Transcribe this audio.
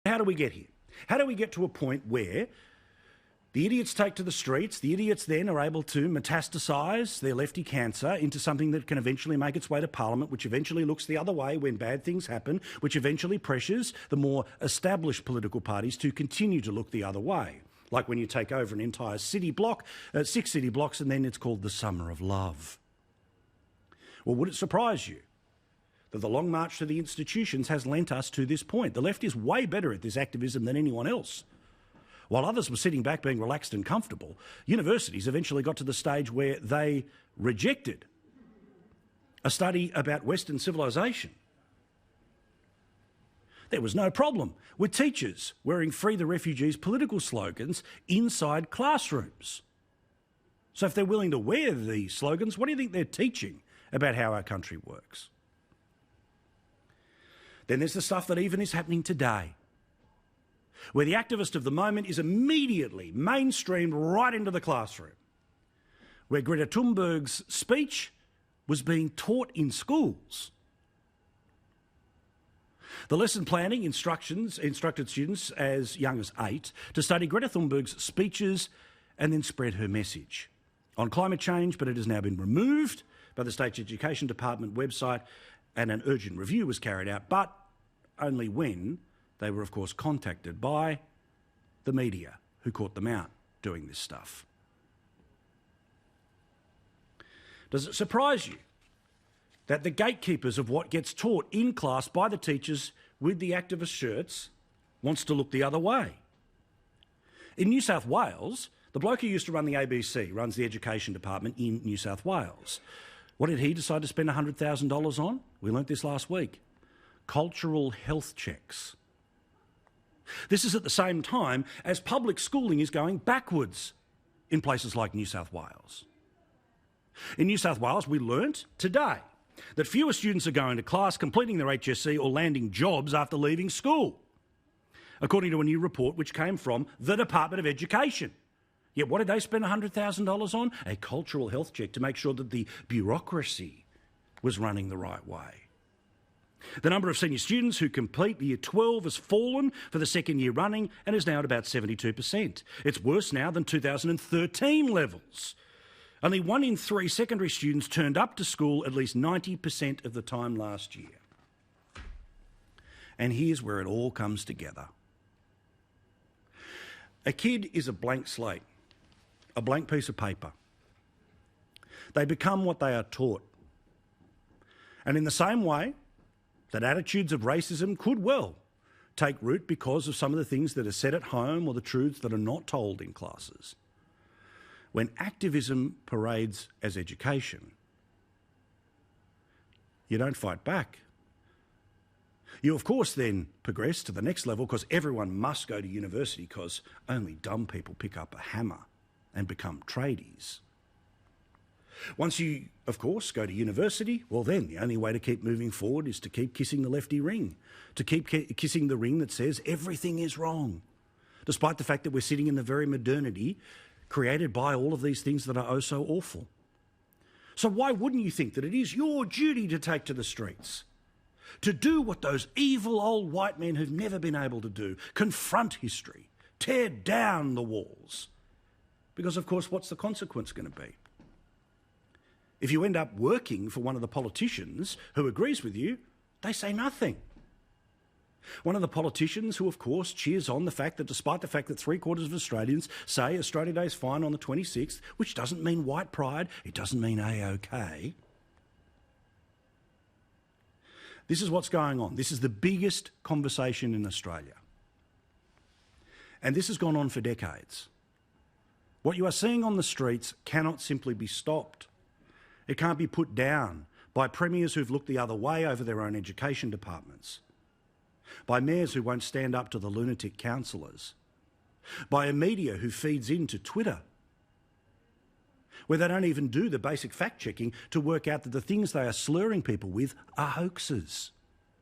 How do we get here? How do we get to a point where the idiots take to the streets, the idiots then are able to metastasise their lefty cancer into something that can eventually make its way to Parliament, which eventually looks the other way when bad things happen, which eventually pressures the more established political parties to continue to look the other way? Like when you take over an entire city block, 6 city blocks, and then it's called the Summer of Love. Well, would it surprise you that the long march to the institutions has lent us to this point? The left is way better at this activism than anyone else. While others were sitting back being relaxed and comfortable, universities eventually got to the stage where they rejected a study about Western civilisation. There was no problem with teachers wearing Free the Refugees political slogans inside classrooms. So if they're willing to wear these slogans, what do you think they're teaching about how our country works? Then there's the stuff that even is happening today, where the activist of the moment is immediately mainstreamed right into the classroom, where Greta Thunberg's speech was being taught in schools. The lesson planning instructed students as young as 8 to study Greta Thunberg's speeches and then spread her message on climate change, but it has now been removed by the State Education Department website, and an urgent review was carried out, but only when they were, of course, contacted by the media who caught them out doing this stuff. Does it surprise you that the gatekeepers of what gets taught in class by the teachers with the activist shirts wants to look the other way? In New South Wales, the bloke who used to run the ABC runs the Education Department in New South Wales. What did he decide to spend $100,000 on? We learnt this last week. Cultural health checks. This is at the same time as public schooling is going backwards in places like New South Wales. In New South Wales, we learnt today that fewer students are going to class, completing their HSC or landing jobs after leaving school, according to a new report which came from the Department of Education. Yet what did they spend $100,000 on? A cultural health check to make sure that the bureaucracy was running the right way. The number of senior students who complete Year 12 has fallen for the second year running and is now at about 72%. It's worse now than 2013 levels. Only 1 in 3 secondary students turned up to school at least 90% of the time last year. And here's where it all comes together. A kid is a blank slate, a blank piece of paper. They become what they are taught. And in the same way that attitudes of racism could well take root because of some of the things that are said at home or the truths that are not told in classes, when activism parades as education, you don't fight back. You, of course, then progress to the next level because everyone must go to university because only dumb people pick up a hammer and become tradies. Once you, of course, go to university, well then the only way to keep moving forward is to keep kissing the lefty ring, to keep kissing the ring that says everything is wrong, despite the fact that we're sitting in the very modernity created by all of these things that are oh so awful. So why wouldn't you think that it is your duty to take to the streets, to do what those evil old white men have never been able to do, confront history, tear down the walls? Because, of course, what's the consequence going to be? If you end up working for one of the politicians who agrees with you, they say nothing. One of the politicians who, of course, cheers on the fact that despite the fact that 3/4 of Australians say Australia Day is fine on the 26th, which doesn't mean white pride, it doesn't mean A-OK. This is what's going on. This is the biggest conversation in Australia. And this has gone on for decades. What you are seeing on the streets cannot simply be stopped. It can't be put down by premiers who've looked the other way over their own education departments, by mayors who won't stand up to the lunatic councillors, by a media who feeds into Twitter, where they don't even do the basic fact-checking to work out that the things they are slurring people with are hoaxes.